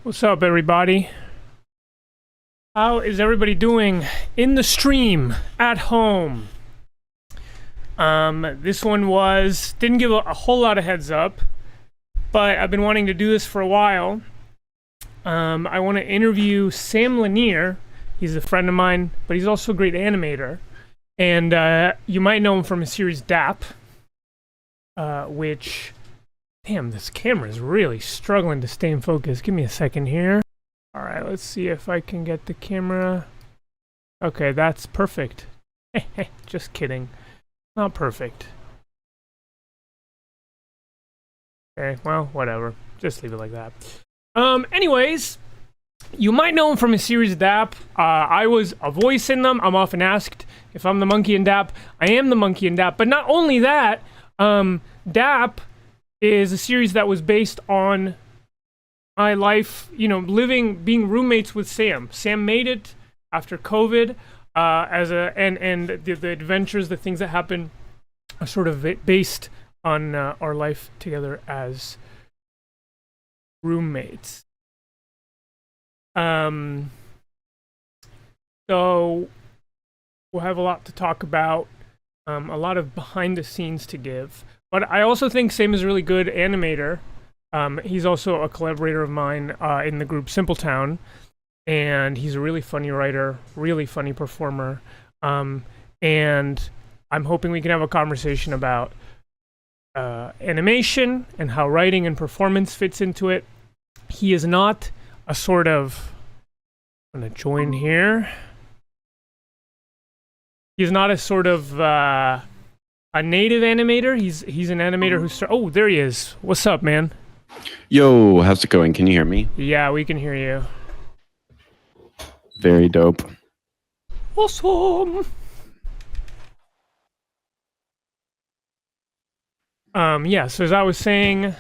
What's up, everybody? How is everybody doing in the stream at home? This one didn't give a whole lot of heads up, but I've been wanting to do this for a while. I want to interview Sam Lanier. He's a friend of mine, but he's also a great animator. And you might know him from his series DAP, which... Damn, this camera is really struggling to stay in focus. Give me a second here. All right, let's see if I can get the camera. Okay, that's perfect. Just kidding. Not perfect. Okay, well, whatever. Just leave it like that. Anyways, you might know him from his series DAP. I was a voice in them. I'm often asked if I'm the monkey in DAP. I am the monkey in DAP. But not only that, DAP is a series that was based on my life, being roommates with Sam. Sam made it after COVID, and the adventures, the things that happen are sort of based on our life together as roommates. So we'll have a lot to talk about, a lot of behind the scenes to give. But I also think Sam is a really good animator. He's also a collaborator of mine in the group Simpletown. And he's a really funny writer, really funny performer. And I'm hoping we can have a conversation about animation and how writing and performance fits into it. He is not a sort of... I'm going to join here. He's not a sort of... a native animator. He's an animator who's... Oh, there he is. What's up, man? Yo, how's it going? Can you hear me? Yeah, we can hear you. Very dope. Awesome. Yeah, so as I was saying,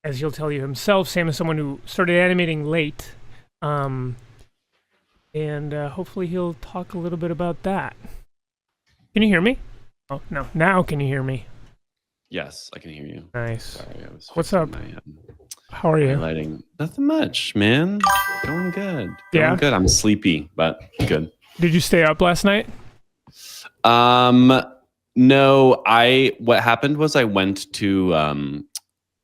as he'll tell you himself, Sam is someone who started animating late. And hopefully he'll talk a little bit about that. Can you hear me? Oh, no. Now can you hear me? Yes, I can hear you. Nice. Sorry, What's up? How are you? Lighting. Nothing much, man. Going good. Yeah? Good. I'm sleepy, but good. Did you stay up last night? No, what happened was I went to a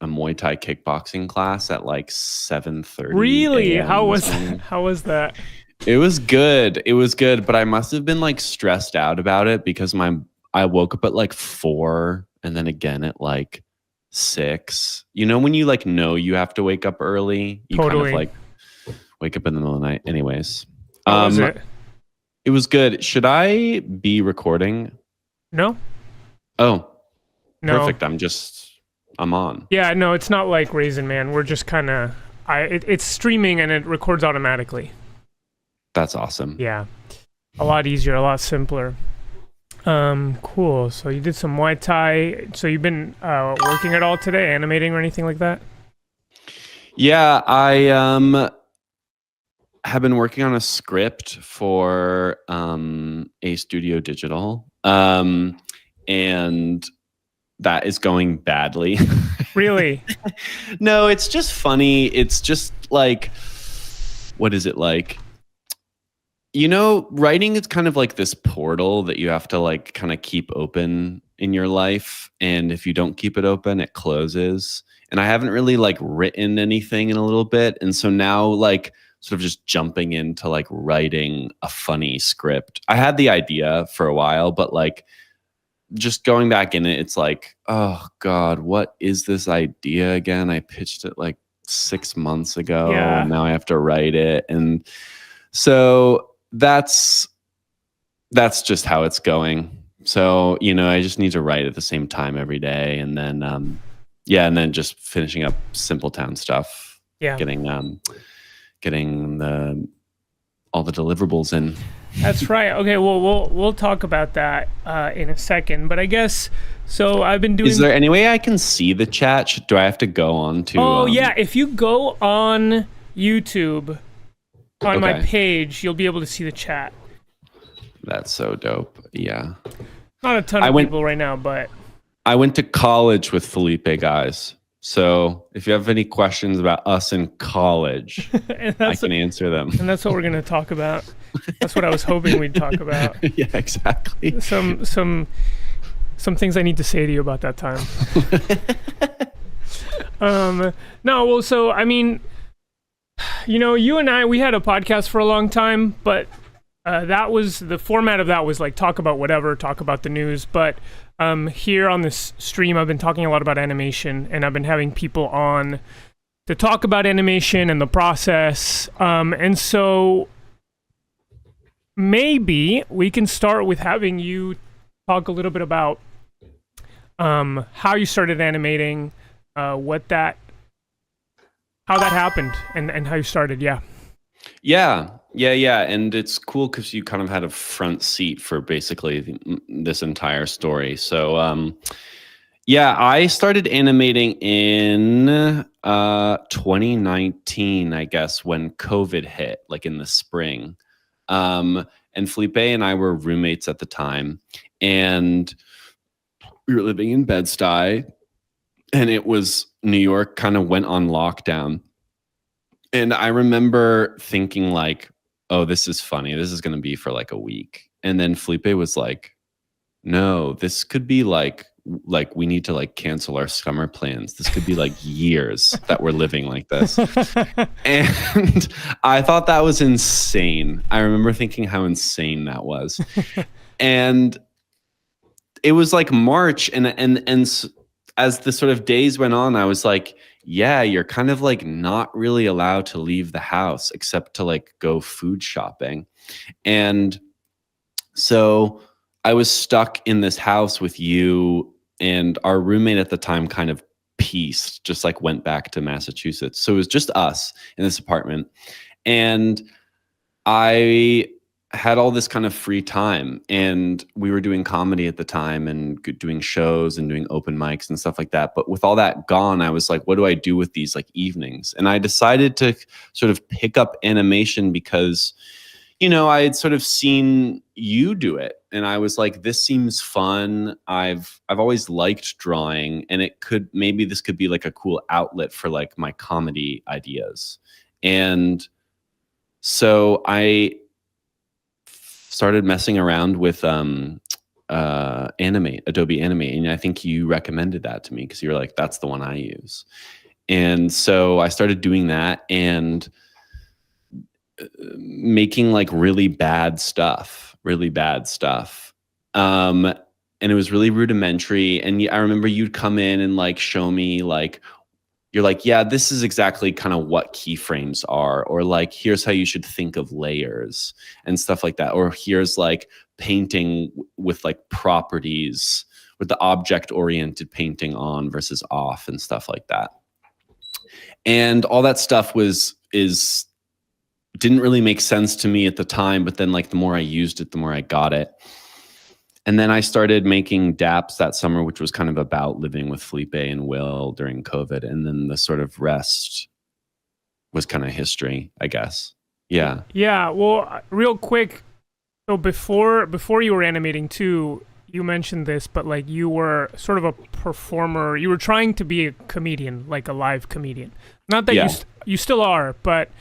Muay Thai kickboxing class at like 7:30. Really? How was that? It was good. It was good, but I must have been like stressed out about it because I woke up at like 4 and then again at like 6. You know when you like know you have to wake up early? You Totally. kind of like wake up in the middle of the night. Anyways. How was it? It was good. Should I be recording? No? Oh. No. Perfect. I'm on. Yeah, no, it's not like Raisin Man. We're just kind of... it's streaming and it records automatically. That's awesome. Yeah. A lot easier, a lot simpler. Cool. So you did some Muay Thai. So you've been working at all today, animating or anything like that? Yeah, I have been working on a script for A Studio Digital, and that is going badly. Really? No, it's just funny. It's just like, what is it like? Writing is kind of like this portal that you have to like kind of keep open in your life. And if you don't keep it open, it closes. And I haven't really like written anything in a little bit. And so now like sort of just jumping into like writing a funny script. I had the idea for a while, but like just going back in it, it's like, oh God, what is this idea again? I pitched it like 6 months ago and now I have to write it. And so that's just how it's going. So, I just need to write at the same time every day. And then, and then just finishing up Simpletown stuff. Yeah. Getting all the deliverables in. That's right. Okay, well, we'll talk about that in a second. But I guess, so I've been doing... Is there any way I can see the chat? Do I have to go on to... Oh, yeah. If you go on YouTube... on my page, you'll be able to see the chat. That's so dope. Yeah. Not a ton of people right now, but... I went to college with Felipe, guys. So if you have any questions about us in college, I can answer them. And that's what we're going to talk about. That's what I was hoping we'd talk about. Yeah, exactly. Some things I need to say to you about that time. No, well, so I mean, you and I, we had a podcast for a long time, but that was the format of that was like talk about whatever, talk about the news. But here on this stream, I've been talking a lot about animation, and I've been having people on to talk about animation and the process. And so maybe we can start with having you talk a little bit about how you started animating, how that happened, and how you started. Yeah. And it's cool because you kind of had a front seat for basically this entire story. So I started animating in 2019, I guess, when COVID hit, like in the spring. And Felipe and I were roommates at the time, and we were living in Bed-Stuy, and it was New York kind of went on lockdown. And I remember thinking like, oh, this is funny. This is going to be for like a week. And then Felipe was like, no, this could be like we need to like cancel our summer plans. This could be like years that we're living like this. And I thought that was insane. I remember thinking how insane that was. And it was like March, and as the sort of days went on, I was like, yeah, you're kind of like not really allowed to leave the house except to like go food shopping. And so I was stuck in this house with you, and our roommate at the time kind of pieced, just like went back to Massachusetts. So it was just us in this apartment. And I had all this kind of free time, and we were doing comedy at the time and doing shows and doing open mics and stuff like that. But with all that gone, I was like, what do I do with these like evenings? And I decided to sort of pick up animation because, I had sort of seen you do it, and I was like, this seems fun. I've always liked drawing, and this could be like a cool outlet for like my comedy ideas. And so I started messing around with Animate, Adobe Animate, and I think you recommended that to me because you were like, that's the one I use. And so I started doing that and making like really bad stuff. And it was really rudimentary. And I remember you'd come in and like show me like, you're like, yeah, this is exactly kind of what keyframes are, or like, here's how you should think of layers and stuff like that. Or here's like painting with like properties, with the object-oriented painting on versus off and stuff like that. And all that stuff didn't really make sense to me at the time, but then like the more I used it, the more I got it. And then I started making DAPs that summer, which was kind of about living with Felipe and Will during COVID. And then the sort of rest was kind of history, I guess. Yeah. Yeah. Well, real quick. So before you were animating too, you mentioned this, but like you were sort of a performer. You were trying to be a comedian, like a live comedian. Not that you still are, but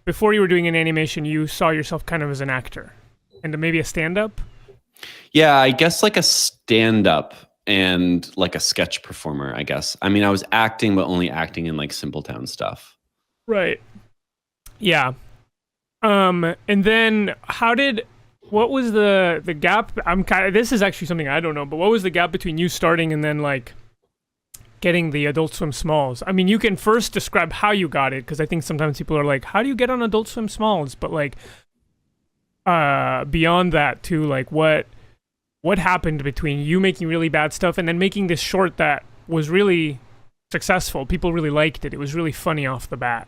before you were doing an animation, you saw yourself kind of as an actor and maybe a stand-up. Yeah, I guess like a stand-up and like a sketch performer, I guess. I mean, I was acting, but only acting in like simple town stuff. Right. Yeah. And then what was the gap? This is actually something I don't know, but what was the gap between you starting and then like getting the Adult Swim Smalls? I mean, you can first describe how you got it, because I think sometimes people are like, how do you get on Adult Swim Smalls? But like, beyond that too, like what happened between you making really bad stuff and then making this short that was really successful? People really liked it. It was really funny off the bat.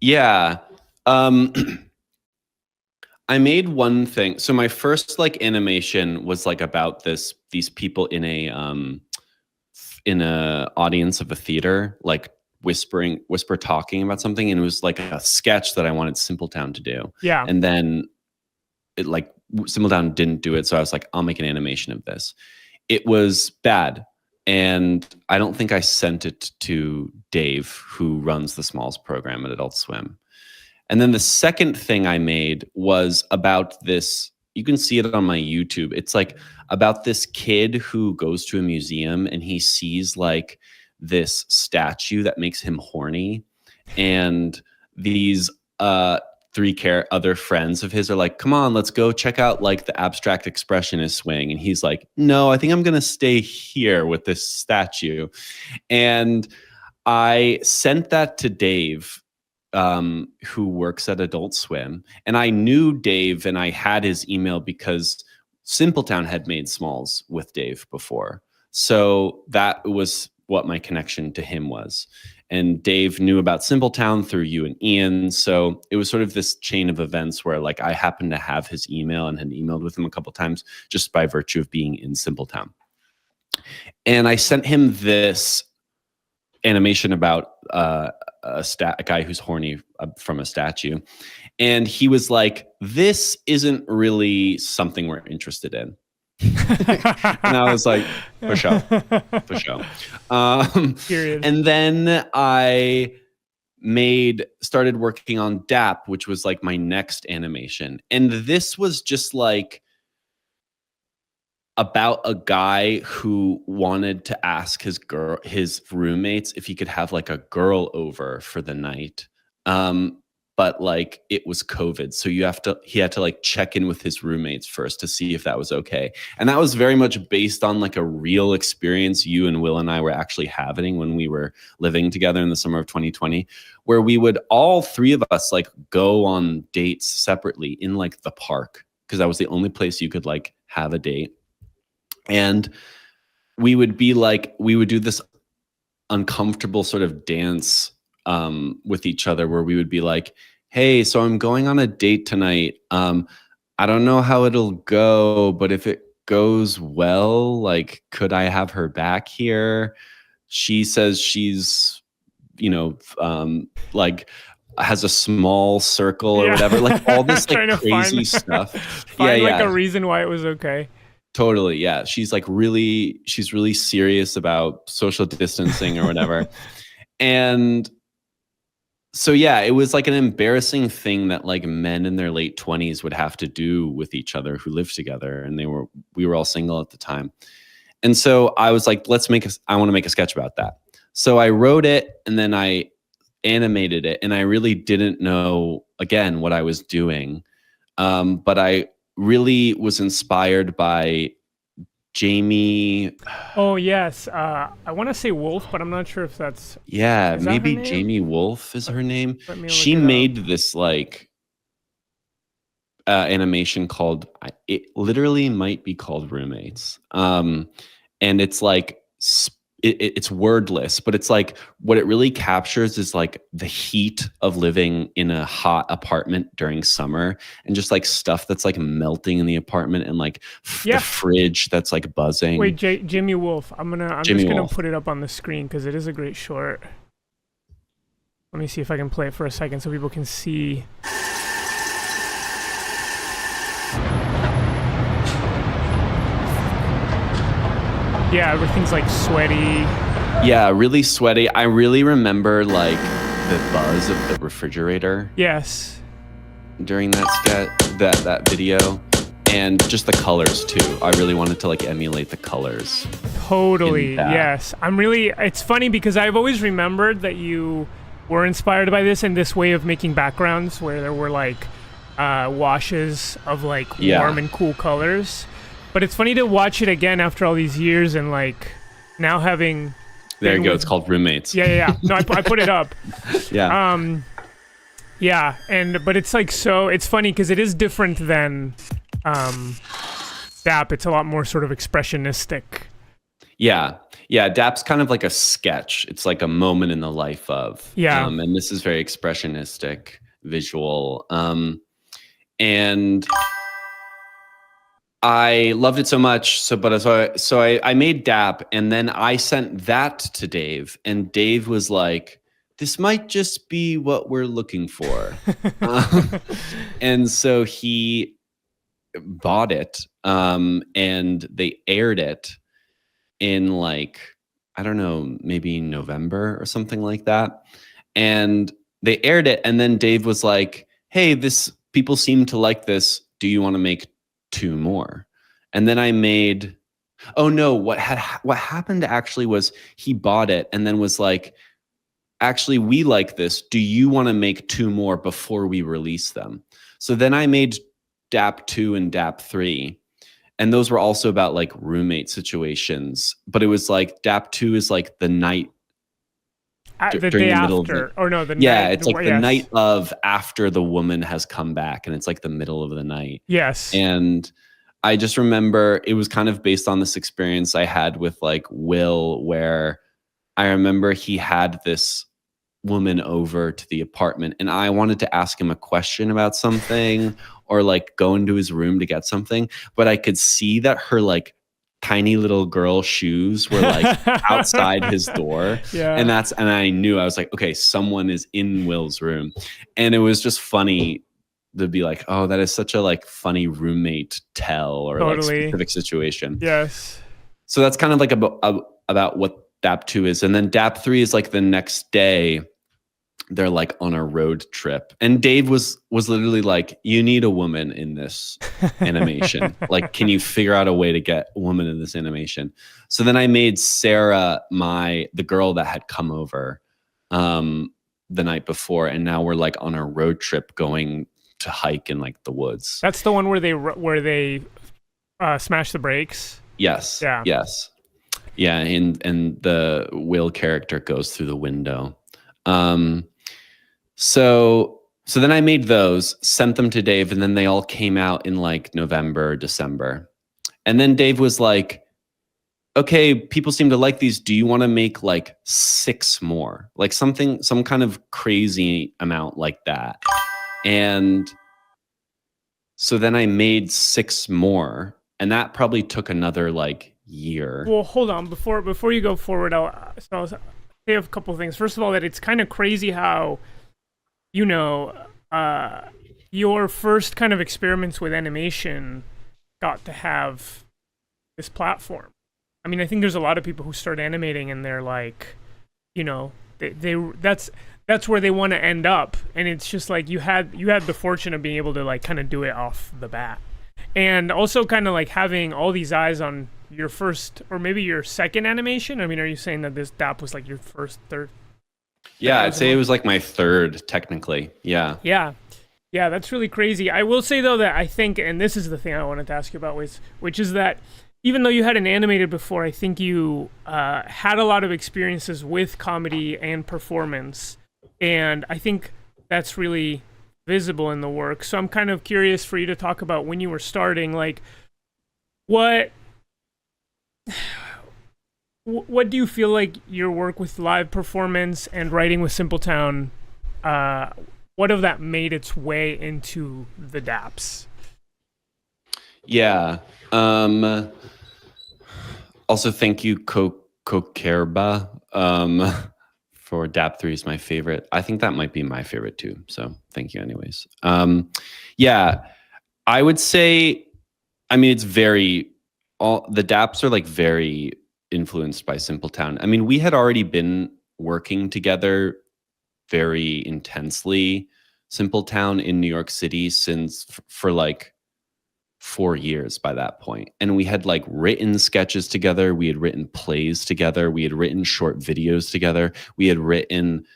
Yeah. I made one thing. So my first like animation was like about these people in a audience of a theater, like whisper talking about something, and it was like a sketch that I wanted Simpletown to do. Yeah. And then it like Simpletown didn't do it, so I was like, I'll make an animation of this. It was bad. And I don't think I sent it to Dave, who runs the Smalls program at Adult Swim. And then the second thing I made was about this. You can see it on my YouTube. It's like about this kid who goes to a museum and he sees like this statue that makes him horny. And these other friends of his are like, come on, let's go check out like the abstract expressionist swing. And he's like, no, I think I'm going to stay here with this statue. And I sent that to Dave, who works at Adult Swim. And I knew Dave and I had his email because Simpletown had made Smalls with Dave before. So that was what my connection to him was. And Dave knew about Simpletown through you and Ian. So it was sort of this chain of events where like I happened to have his email and had emailed with him a couple times just by virtue of being in Simpletown. And I sent him this animation about a guy who's horny from a statue. And he was like, this isn't really something we're interested in. And I was like, for sure. And then I started working on DAP, which was like my next animation. And this was just like about a guy who wanted to ask his roommates if he could have like a girl over for the night. But like it was COVID. So he had to like check in with his roommates first to see if that was okay. And that was very much based on like a real experience you and Will and I were actually having when we were living together in the summer of 2020, where we would all three of us like go on dates separately in like the park, because that was the only place you could like have a date. And we would do this uncomfortable sort of dance with each other where we would be like, hey, so I'm going on a date tonight. I don't know how it'll go, but if it goes well, like, could I have her back here? She says she's, like has a small circle or whatever, like all this like crazy stuff. Find like a reason why it was okay. Totally. Yeah. She's really serious about social distancing or whatever. And so, yeah, it was like an embarrassing thing that like men in their late 20s would have to do with each other who lived together. And we were all single at the time. And so I was like, I want to make a sketch about that. So I wrote it and then I animated it. And I really didn't know, again, what I was doing. But I really was inspired by Jamie. Oh yes, I want to say Wolf, but I'm not sure if that's. Yeah, maybe Jamie Wolf is her name. She made this like animation called. It literally might be called Roommates, and it's like. It's wordless, but it's like what it really captures is like the heat of living in a hot apartment during summer and just like stuff that's like melting in the apartment and like the fridge that's like buzzing. Wait, Jimmy Wolf. I'm just gonna put it up on the screen because it is a great short. Let me see if I can play it for a second so people can see. Yeah, everything's like sweaty. Yeah, really sweaty. I really remember like the buzz of the refrigerator. Yes. During that sketch, that video, and just the colors too. I really wanted to like emulate the colors. Totally. Yes. It's funny because I've always remembered that you were inspired by this and this way of making backgrounds where there were like washes of like warm and cool colors. But it's funny to watch it again after all these years and like now having. There you go. It's called Roommates. Yeah. No, I put it up. Yeah. Yeah, but it's like it's funny because it is different than DAP. It's a lot more sort of expressionistic. Yeah. DAP's kind of like a sketch. It's like a moment in the life of. Yeah. And this is very expressionistic, visual, and. I loved it so much. So I made DAP and then I sent that to Dave and Dave was like, this might just be what we're looking for. And so he bought it and they aired it. in like, I don't know, maybe November or something like that. And they aired it. And then Dave was like, hey, this people seem to like this. Do you want to make 2 more? And then I made, oh no, what happened actually was he bought it and then was like, actually, we like this. Do you want to make 2 more before we release them? So then I made DAP 2 and DAP 3. And those were also about like roommate situations. But it was like DAP 2 is like the night The during day the middle of after, or no, the yeah, night. it's like the Yes. night of after the woman has come back, and it's like the middle of the night. Yes. And I just remember it was kind of based on this experience I had with like Will, where I remember he had this woman over to the apartment and I wanted to ask him a question about something or like go into his room to get something, but I could see that her like tiny little girl shoes were like outside his door. Yeah. And I knew, I was like, okay, someone is in Will's room. And it was just funny to be like, oh, that is such a like funny roommate tell or like specific situation. Yes. So that's kind of like about what DAP 2 is. And then DAP 3 is like the next day they're like on a road trip. And Dave was literally like, you need a woman in this animation. Like, can you figure out a way to get a woman in this animation? So then I made Sarah the girl that had come over the night before. And now we're like on a road trip going to hike in like the woods. That's the one where they smash the brakes. Yes. Yeah. Yes. Yeah. And the Will character goes through the window. So then I made those, sent them to Dave, and then they all came out in like November, December. And then Dave was like, okay, people seem to like these. Do you want to make like 6 more? Like some kind of crazy amount like that. And so then I made 6 more, and that probably took another like year. Well, hold on. Before you go forward, I'll say a couple things. First of all, that it's kind of crazy how, you know, your first kind of experiments with animation got to have this platform. I mean, I think there's a lot of people who start animating and they're like, you know, that's where they want to end up, and it's just like you had the fortune of being able to like kind of do it off the bat, and also kind of like having all these eyes on your first or maybe your second animation. I mean, are you saying that this DAP was like your first, third? Yeah, I'd say it was like my third, technically. Yeah. Yeah, that's really crazy. I will say though that I think, and this is the thing I wanted to ask you about, which is that even though you hadn't animated before, I think you had a lot of experiences with comedy and performance, and I think that's really visible in the work. So I'm kind of curious for you to talk about when you were starting, like what do you feel like your work with live performance and writing with Simpletown, what of that made its way into the DAPs? Yeah. Also, thank you, Kokerba, for DAP 3 is my favorite. I think that might be my favorite too. So thank you anyways. Yeah, I would say, I mean, it's the DAPs are like very influenced by Simpletown. I mean, we had already been working together very intensely, Simpletown in New York City since for like 4 years by that point. And we had like written sketches together. We had written plays together. We had written short videos together. We had written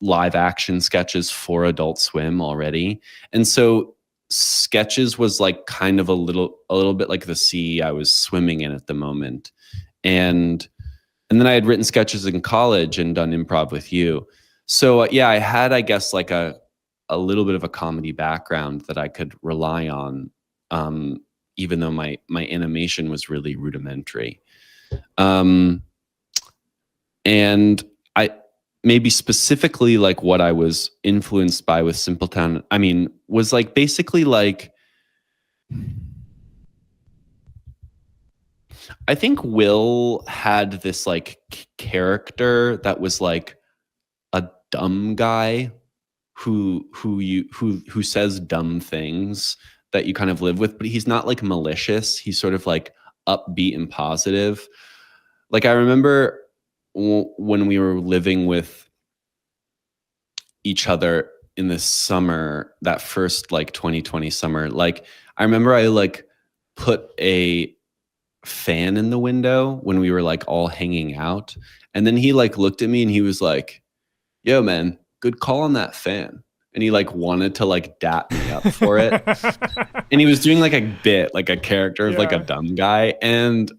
live action sketches for Adult Swim already. And so sketches was like kind of a little bit like the sea I was swimming in at the moment. And then I had written sketches in college and done improv with you. So yeah, I had, I guess, like a little bit of a comedy background that I could rely on, even though my animation was really rudimentary. And I maybe specifically like what I was influenced by with Simpletown, I mean, was like basically like, I think Will had this like character that was like a dumb guy who says dumb things that you kind of live with, but he's not like malicious. He's sort of like upbeat and positive. Like I remember when we were living with each other in the summer, that first like 2020 summer, like I remember I like put a fan in the window when we were like all hanging out. And then he like looked at me and he was like, yo, man, good call on that fan. And he like wanted to like dap me up for it. And he was doing like a bit, like a character of like a dumb guy. And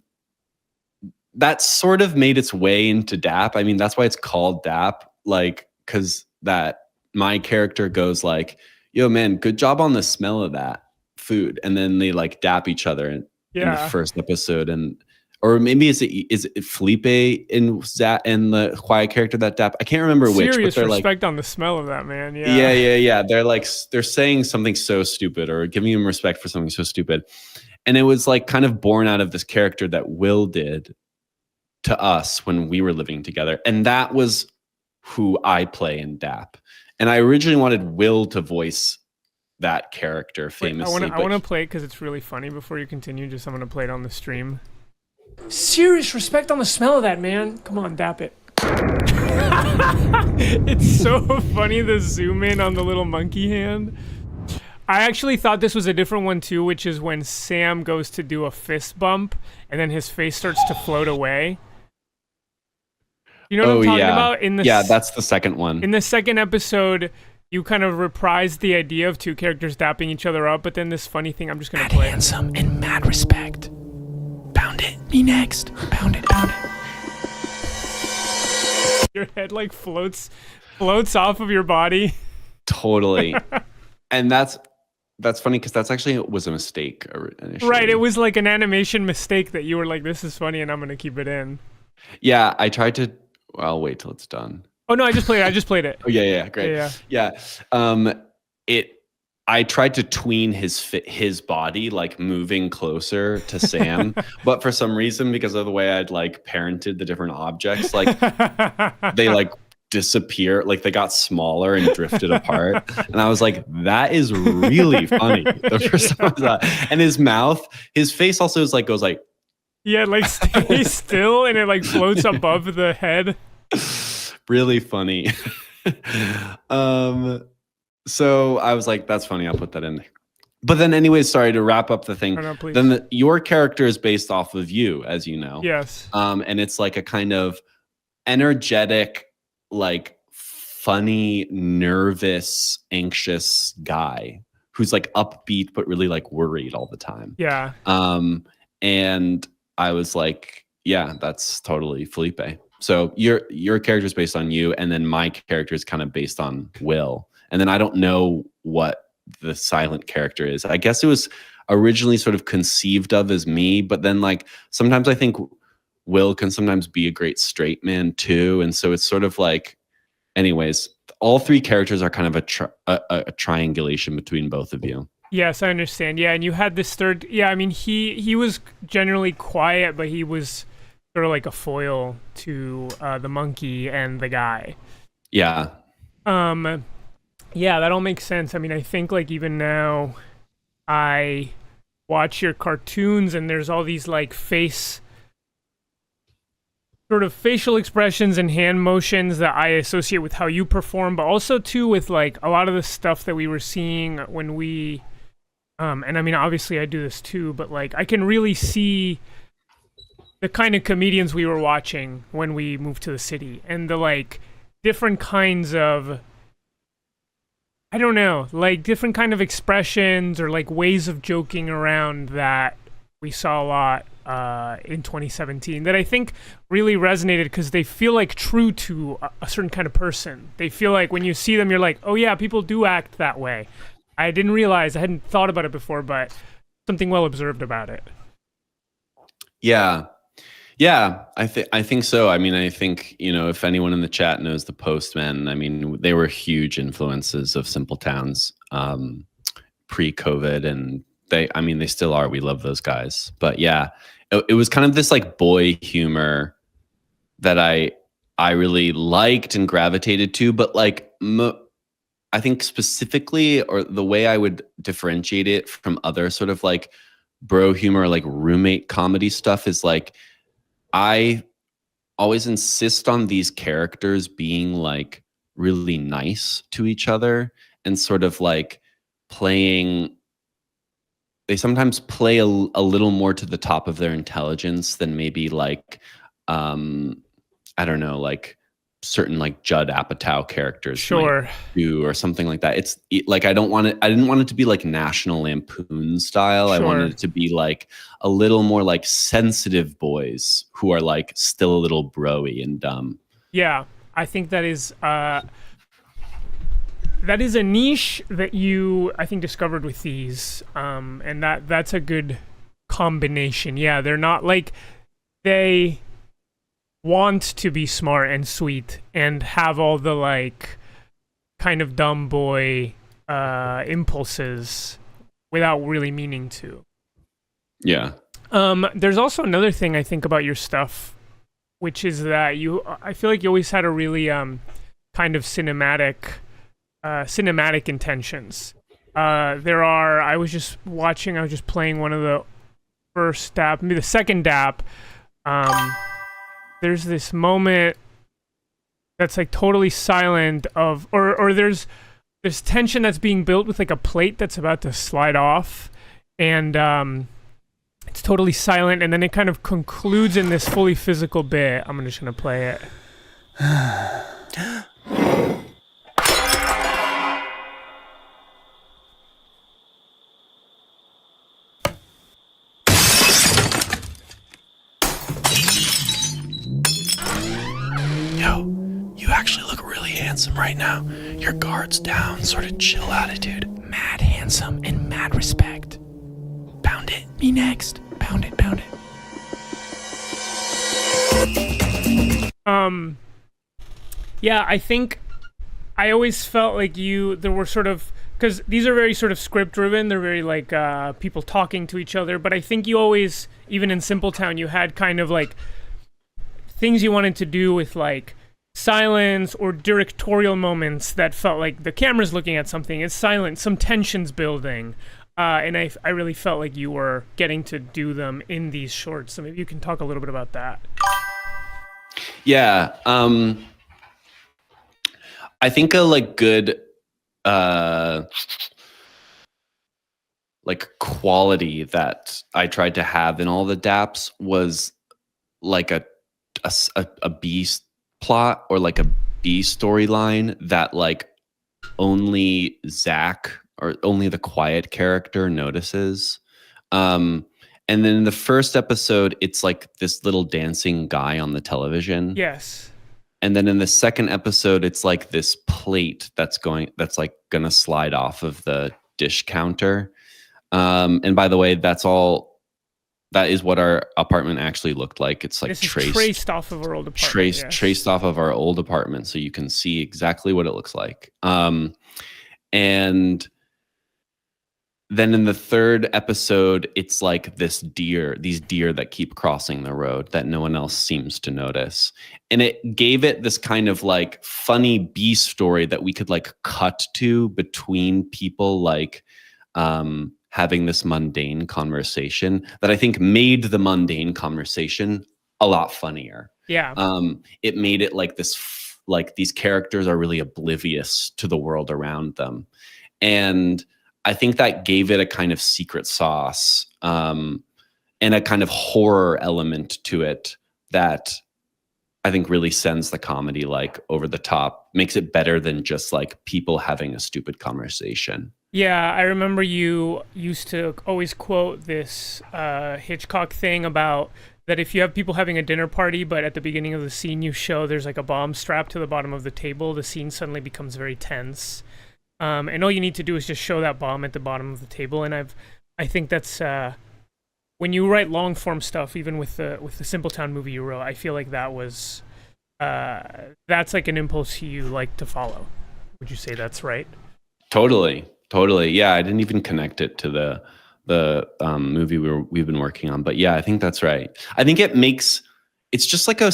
that sort of made its way into DAP. I mean, that's why it's called DAP, like, because that my character goes like, yo, man, good job on the smell of that food. And then they like dap each other in the first episode. And or maybe is it Felipe in that and the quiet character that dap? I can't remember which. Serious but they're respect like, on the smell of that, man. Yeah. They're like they're saying something so stupid or giving him respect for something so stupid. And it was like kind of born out of this character that Will did to us when we were living together. And that was who I play in DAP. And I originally wanted Will to voice that character famously. Wait, I want to play it because it's really funny. Before you continue, just I'm going to play it on the stream. Serious respect on the smell of that, man. Come on, DAP it. It's so funny, the zoom in on the little monkey hand. I actually thought this was a different one too, which is when Sam goes to do a fist bump and then his face starts to float away. You know what I'm talking about? Yeah, that's the second one. In the second episode, you kind of reprised the idea of two characters dapping each other up, but then this funny thing I'm just going to play. Handsome and mad respect. Pound it. Me next. Pound it. Your head like floats off of your body. Totally. And that's funny because that's actually was a mistake initially. Right, it was like an animation mistake that you were like, this is funny and I'm going to keep it in. Yeah, I tried to... I'll wait till it's done. Oh no, I just played it. Oh yeah, great. Yeah. I tried to tween his body, like moving closer to Sam, but for some reason, because of the way I'd like parented the different objects, like they like disappear, like they got smaller and drifted apart. And I was like, that is really funny. The first time I saw that. And his face also is like goes like, yeah, like stays still and it like floats above the head. Really funny. So I was like, that's funny. I'll put that in there. But then anyways, sorry to wrap up the thing. No, please. Then your character is based off of you, as you know. Yes. And it's like a kind of energetic, like funny, nervous, anxious guy who's like upbeat, but really like worried all the time. Yeah. And I was like, yeah, that's totally Felipe. So your character is based on you, and then my character is kind of based on Will. And then I don't know what the silent character is. I guess it was originally sort of conceived of as me, but then like sometimes I think Will can sometimes be a great straight man too. And so it's sort of like, anyways, all three characters are kind of a triangulation between both of you. Yes, I understand. Yeah, and you had this third. Yeah, I mean, he was generally quiet, but he was sort of like a foil to the monkey and the guy. Yeah. Yeah, that all makes sense. I mean, I think like even now, I watch your cartoons and there's all these like sort of facial expressions and hand motions that I associate with how you perform, but also too with like a lot of the stuff that we were seeing when we. And I mean, obviously I do this too, but like I can really see the kind of comedians we were watching when we moved to the city and the like different kinds of, I don't know, like different kind of expressions or like ways of joking around that we saw a lot in 2017 that I think really resonated because they feel like true to a certain kind of person. They feel like when you see them, you're like, oh yeah, people do act that way. I didn't realize, I hadn't thought about it before, but something well observed about it. Yeah, I think so. I mean, I think, you know, if anyone in the chat knows the Postmen, I mean, they were huge influences of Simple Towns pre-COVID, and they still are. We love those guys. But yeah, it was kind of this like boy humor that I really liked and gravitated to, but like I think specifically, or the way I would differentiate it from other sort of like bro humor, like roommate comedy stuff is like, I always insist on these characters being like really nice to each other and sort of like playing. They sometimes play a little more to the top of their intelligence than maybe like I don't know, like certain like Judd Apatow characters might Sure. do or something like that. Like I didn't want it to be like National Lampoon style. I wanted Sure. it to be like a little more like sensitive boys who are like still a little broy and dumb. Yeah, I think that is a niche that you, I think, discovered with these, and that's a good combination. Yeah, they're not like, they want to be smart and sweet and have all the like kind of dumb boy impulses without really meaning to. Yeah. There's also another thing I think about your stuff, which is that I feel like you always had a really kind of cinematic intentions. I was just playing one of the first DAP, maybe the second DAP. There's this moment that's like totally silent or there's tension that's being built with like a plate that's about to slide off, and it's totally silent, and then it kind of concludes in this fully physical bit. I'm just gonna play it. Yo, you actually look really handsome right now. Your guard's down, sort of chill attitude. Mad handsome and mad respect. Pound it. Me next. Pound it, pound it. Yeah, I think I always felt like there were sort of, because these are very sort of script driven, they're very like people talking to each other, but I think you always, even in Simpletown, you had kind of like things you wanted to do with like silence or directorial moments that felt like the camera's looking at something, it's silent, some tensions building. And I really felt like you were getting to do them in these shorts. So maybe you can talk a little bit about that. Yeah. I think a like good like quality that I tried to have in all the DAPs was like a B plot or like a B storyline that like only Zach or only the quiet character notices. And then in the first episode, it's like this little dancing guy on the television. Yes. And then in the second episode, it's like this plate that's like gonna slide off of the dish counter. And by the way, that is what our apartment actually looked like. It's like traced off of our old apartment. Traced off of our old apartment, so you can see exactly what it looks like. And then in the third episode, it's like these deer that keep crossing the road that no one else seems to notice. And it gave it this kind of like funny B story that we could like cut to between people like having this mundane conversation that I think made the mundane conversation a lot funnier. Yeah. It made it like this, like these characters are really oblivious to the world around them. And I think that gave it a kind of secret sauce and a kind of horror element to it that I think really sends the comedy like over the top, makes it better than just like people having a stupid conversation. Yeah, I remember you used to always quote this Hitchcock thing about that if you have people having a dinner party, but at the beginning of the scene you show there's like a bomb strapped to the bottom of the table, the scene suddenly becomes very tense. And all you need to do is just show that bomb at the bottom of the table. And I think that's when you write long form stuff, even with the Simpletown movie you wrote, I feel like that was that's like an impulse you like to follow. Would you say that's right? Totally. Yeah, I didn't even connect it to the movie we've been working on, but yeah, I think that's right. I think it's just like a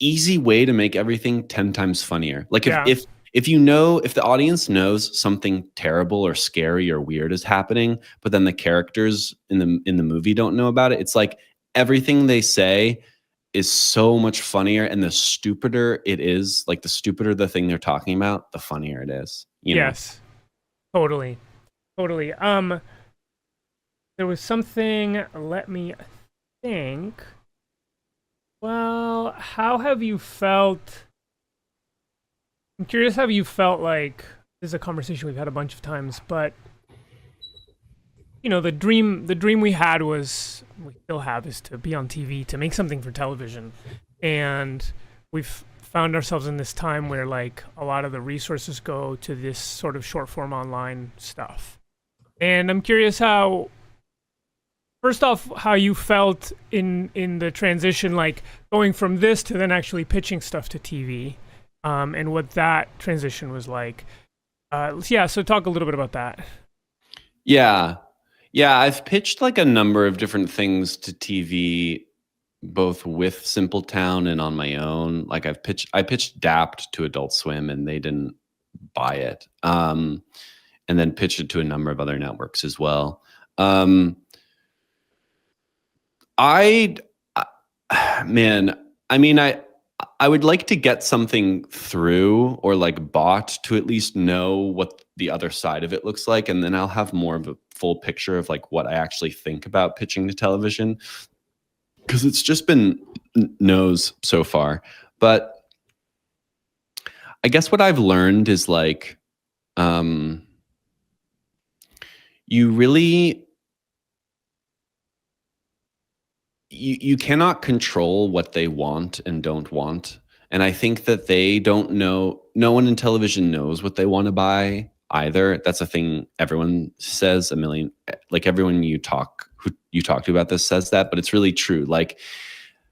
easy way to make everything 10 times funnier. Like if the audience knows something terrible or scary or weird is happening, but then the characters in the movie don't know about it, it's like everything they say is so much funnier, and the stupider it is, like the stupider the thing they're talking about, the funnier it is. You know? Yes. Totally. Totally. There was something, let me think. Well, how have you felt? I'm curious how you felt like this is a conversation we've had a bunch of times, but you know, the dream we had was, we still have, is to be on TV, to make something for television. And we've found ourselves in this time where like a lot of the resources go to this sort of short form online stuff. And I'm curious how, first off, how you felt in the transition, like going from this to then actually pitching stuff to TV, and what that transition was like. Yeah, so talk a little bit about that. Yeah. Yeah, I've pitched like a number of different things to TV, both with Simpletown and on my own. Like I pitched DAP to Adult Swim and they didn't buy it. And then pitched it to a number of other networks as well. I man, I mean, I would like to get something through or like bought to at least know what the other side of it looks like, and then I'll have more of a full picture of like what I actually think about pitching to television, because it's just been no's so far. But I guess what I've learned is like you really you cannot control what they want and don't want. And I think that they don't know, no one in television knows what they want to buy either. That's a thing everyone says, like everyone who you talk to about this says that, but it's really true. Like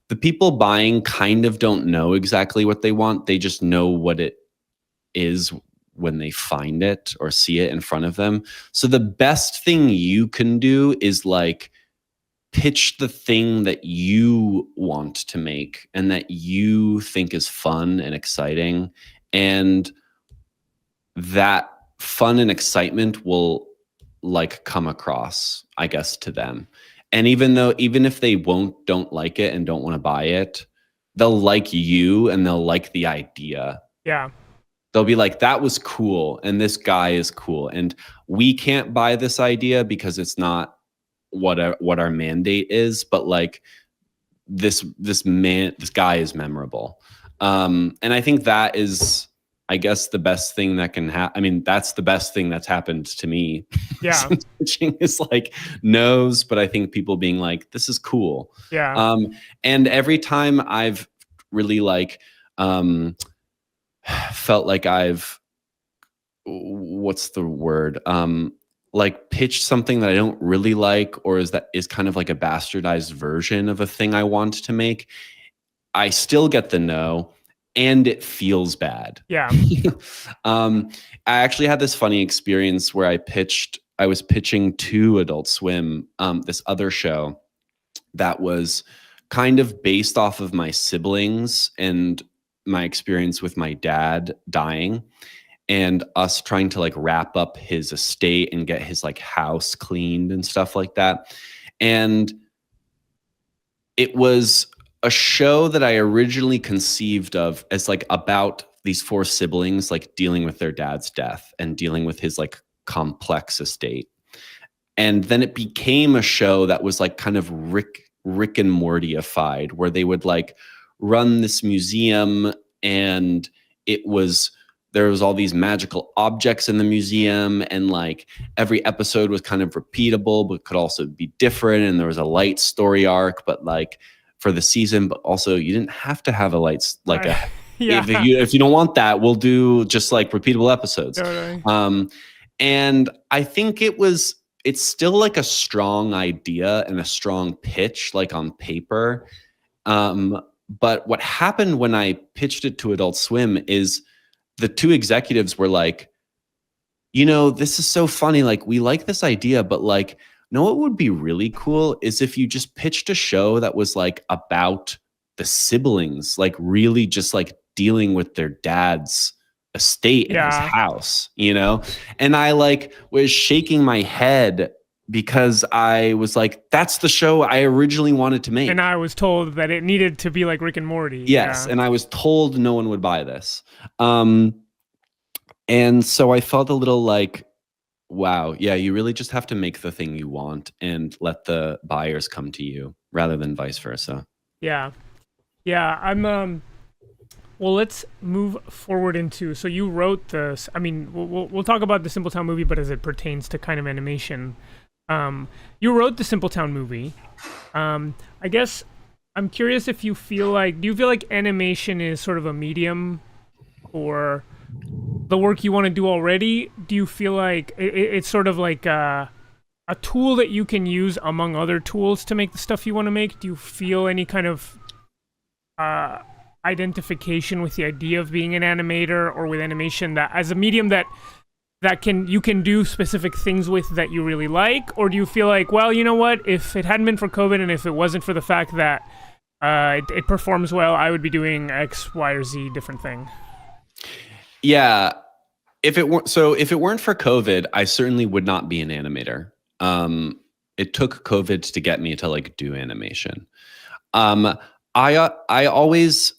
the people buying kind of don't know exactly what they want. They just know what it is when they find it or see it in front of them. So the best thing you can do is like pitch the thing that you want to make and that you think is fun and exciting, and that fun and excitement will like come across, I guess, to them. And even if they don't like it and don't want to buy it, they'll like you and they'll like the idea. Yeah. They'll be like, that was cool and this guy is cool, and we can't buy this idea because it's not what our mandate is, but like this guy is memorable. And I think that is, I guess, the best thing that can happen. I mean, that's the best thing that's happened to me. Yeah. Pitching is like no's, but I think people being like, this is cool. Yeah. And every time I've really like felt like I've, what's the word? Like pitched something that I don't really like, or is kind of like a bastardized version of a thing I want to make, I still get the no, and it feels bad. Yeah. I actually had this funny experience where I was pitching to Adult Swim, this other show that was kind of based off of my siblings and my experience with my dad dying, and us trying to like wrap up his estate and get his like house cleaned and stuff like that. And it was a show that I originally conceived of as like about these four siblings, like dealing with their dad's death and dealing with his like complex estate. And then it became a show that was like kind of Rick and Morty-ified, where they would like run this museum, and there was all these magical objects in the museum, and like every episode was kind of repeatable, but could also be different. And there was a light story arc, but like for the season, but also you didn't have to have a light, like Yeah. if you don't want that, we'll do just like repeatable episodes. Totally. And I think it's still like a strong idea and a strong pitch, like on paper. But what happened when I pitched it to Adult Swim is the two executives were like, this is so funny. Like, we like this idea, but like, what would be really cool is if you just pitched a show that was like about the siblings, like really just like dealing with their dad's estate in his house, And I like was shaking my head because I was like, that's the show I originally wanted to make. And I was told that it needed to be like Rick and Morty. Yes, Yeah. and I was told no one would buy this. And so I felt a little like, wow, yeah, you really just have to make the thing you want and let the buyers come to you rather than vice versa. Yeah. Yeah, I'm well, let's move forward into, so you wrote this, I mean, we'll talk about the Simpletown movie, but as it pertains to kind of animation. You wrote the Simpletown movie. I guess I'm curious if you feel like, do you feel like animation is sort of a medium for the work you want to do already? Do you feel like it's sort of like a tool that you can use among other tools to make the stuff you want to make? Do you feel any kind of identification with the idea of being an animator or with animation that as a medium that you can do specific things with that you really like? Or do you feel like, well, you know what, if it hadn't been for COVID and if it wasn't for the fact that it performs well, I would be doing X, Y, or Z different thing? Yeah. If it weren't for COVID, I certainly would not be an animator. It took COVID to get me to like do animation. I always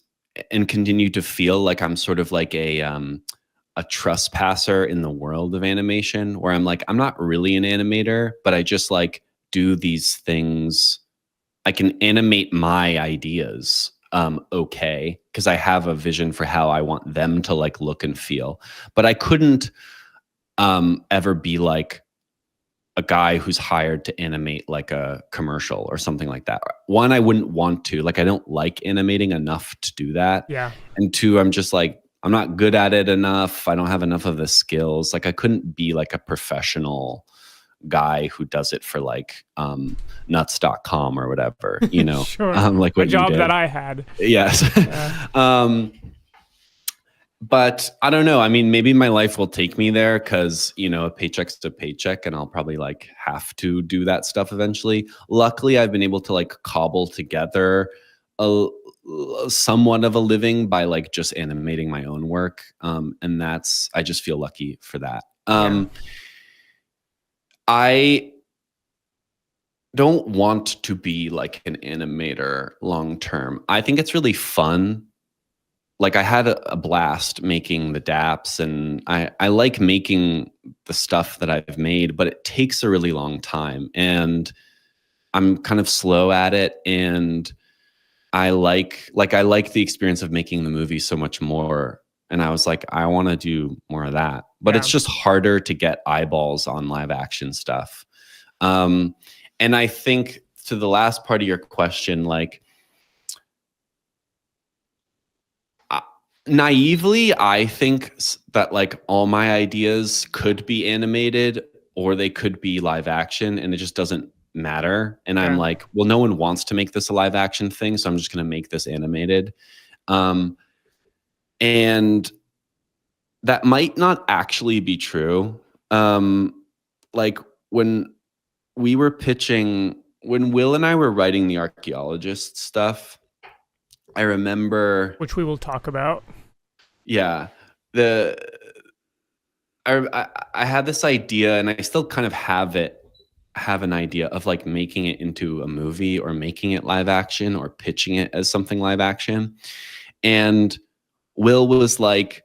and continue to feel like I'm sort of like a trespasser in the world of animation, where I'm like, I'm not really an animator, but I just like do these things. I can animate my ideas okay, because I have a vision for how I want them to like look and feel. But I couldn't ever be like a guy who's hired to animate like a commercial or something like that. One, I wouldn't want to. Like, I don't like animating enough to do that. Yeah. And two, I'm just like, I'm not good at it enough. I don't have enough of the skills. Like, I couldn't be like a professional guy who does it for like nuts.com or whatever, you know. Sure. Like what a job you did. that I had. Yes. Yeah. But I don't know. I mean, maybe my life will take me there because, you know, a paycheck's a paycheck and I'll probably like have to do that stuff eventually. Luckily, I've been able to like cobble together somewhat of a living by like just animating my own work. And I just feel lucky for that. I don't want to be like an animator long term. I think it's really fun. Like, I had a blast making the DAPs, and I like making the stuff that I've made, but it takes a really long time and I'm kind of slow at it. And I like the experience of making the movie so much more. And I was like, I want to do more of that, but it's just harder to get eyeballs on live action stuff. And I think to the last part of your question, like, naively, I think that like all my ideas could be animated or they could be live action, and it just doesn't matter. And I'm like, well, no one wants to make this a live action thing, so I'm just going to make this animated. And that might not actually be true. Like, when we were pitching, when Will and I were writing the Archaeologists stuff, I remember, which we will talk about. Yeah. I had this idea, and I still kind of have an idea of like making it into a movie or making it live action or pitching it as something live action. And Will was like,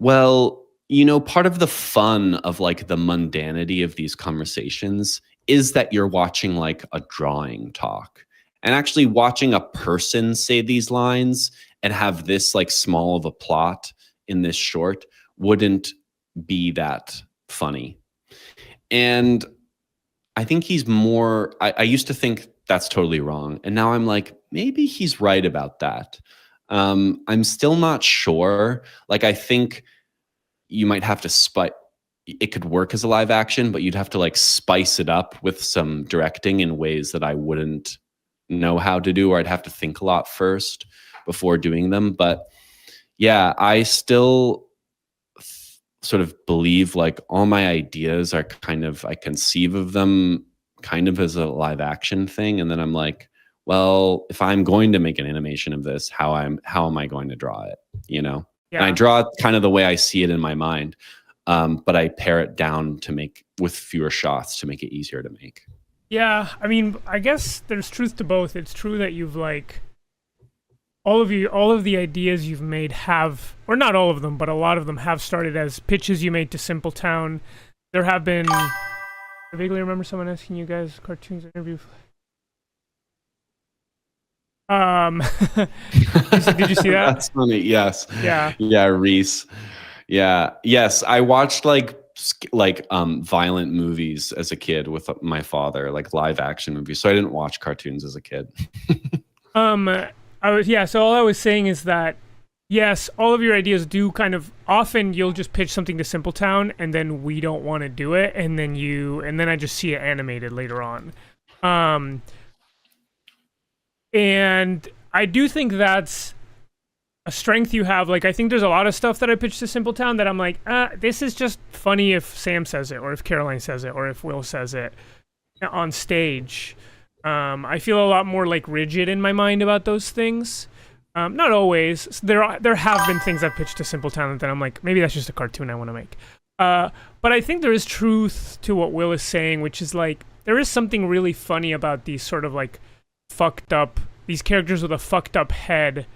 well, you know, part of the fun of like the mundanity of these conversations is that you're watching like a drawing talk. And actually watching a person say these lines and have this like small of a plot in this short wouldn't be that funny. And I think he's more, I used to think that's totally wrong. And now I'm like, maybe he's right about that. I'm still not sure. Like, I think you might have to it could work as a live action, but you'd have to like spice it up with some directing in ways that I wouldn't know how to do, or I'd have to think a lot first before doing them. But yeah, I still sort of believe like all my ideas are kind of, I conceive of them kind of as a live action thing. And then I'm like, well, if I'm going to make an animation of this, how am I going to draw it? You know? Yeah. And I draw it kind of the way I see it in my mind. but I pare it down to make with fewer shots to make it easier to make. Yeah, I mean, I guess there's truth to both. It's true that you've like all of the ideas you've made have, or not all of them, but a lot of them have started as pitches you made to Simpletown. There have been. I vaguely remember someone asking you guys cartoons interview. Did you see that? That's funny. Yes. Yeah. Yeah, Reese. Yeah. Yes, I watched like violent movies as a kid with my father, like live action movies. So I didn't watch cartoons as a kid. So all I was saying is that yes, all of your ideas do kind of often you'll just pitch something to Simpletown and then we don't want to do it and then I just see it animated later on. And I do think that's a strength you have. Like, I think there's a lot of stuff that I pitch to Simpletown that I'm like, this is just funny if Sam says it, or if Caroline says it, or if Will says it on stage. I feel a lot more like rigid in my mind about those things. Not always. There have been things I've pitched to Simpletown that I'm like, maybe that's just a cartoon I want to make. But I think there is truth to what Will is saying, which is like, there is something really funny about these sort of like these characters with a fucked up head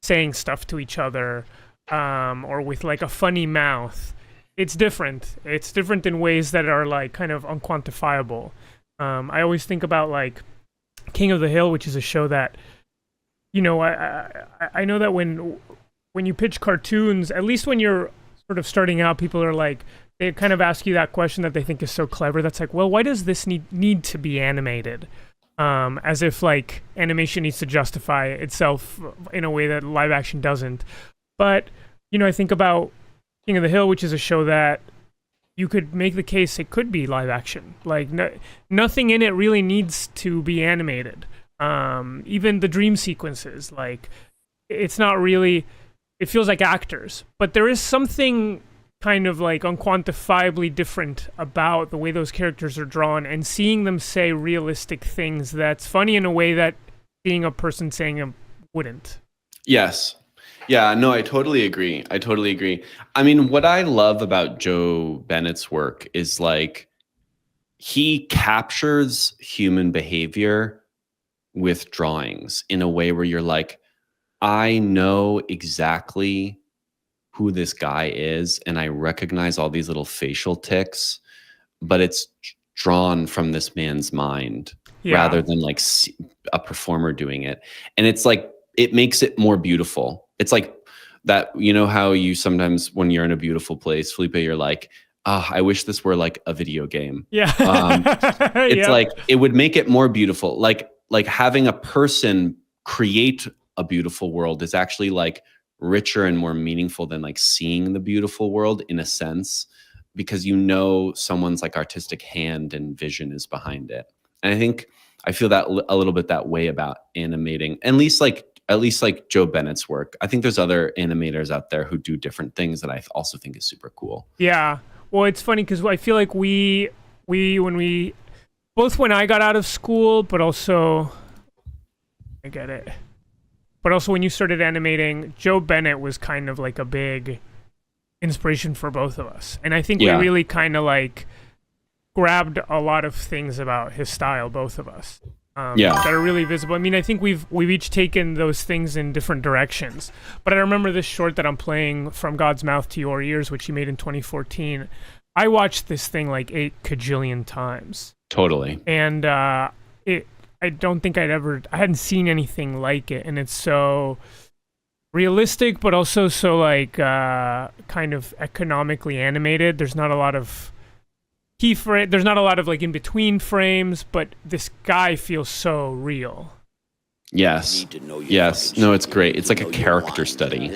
saying stuff to each other, or with like a funny mouth. It's different. It's different in ways that are like kind of unquantifiable. I always think about like King of the Hill, which is a show that, you know, I know that when you pitch cartoons, at least when you're sort of starting out, people are like, they kind of ask you that question that they think is so clever. That's like, well, why does this need to be animated? As if like animation needs to justify itself in a way that live action doesn't. But, you know, I think about King of the Hill, which is a show that you could make the case it could be live action. Like nothing in it really needs to be animated. Even the dream sequences, like it's not really, it feels like actors, but there is something kind of like unquantifiably different about the way those characters are drawn, and seeing them say realistic things that's funny in a way that seeing a person saying them wouldn't. Yes. Yeah, no, I totally agree. I mean, what I love about Joe Bennett's work is like he captures human behavior with drawings in a way where you're like, I know exactly who this guy is, and I recognize all these little facial tics, but it's drawn from this man's mind rather than like a performer doing it. And it's like, it makes it more beautiful. It's like that, you know how you sometimes when you're in a beautiful place, Felipe, you're like, I wish this were like a video game. Yeah. It's like, it would make it more beautiful. Like having a person create a beautiful world is actually like richer and more meaningful than like seeing the beautiful world in a sense, because you know someone's like artistic hand and vision is behind it. And I feel that a little bit that way about animating, at least like Joe Bennett's work. I think there's other animators out there who do different things that I also think is super cool. Yeah. Well, it's funny because I feel like when I got out of school, but also I get it. But also when you started animating, Joe Bennett was kind of like a big inspiration for both of us. And I think we really kind of like grabbed a lot of things about his style, both of us, that are really visible. I mean, I think we've each taken those things in different directions. But I remember this short that I'm playing, From God's Mouth to Your Ears, which he made in 2014. I watched this thing like 8 kajillion times. Totally. And I don't think I hadn't seen anything like it, and it's so realistic, but also so like kind of economically animated. There's not a lot of there's not a lot of like in between frames, but this guy feels so real. Yes. Yes. No, it's great. It's like a character study.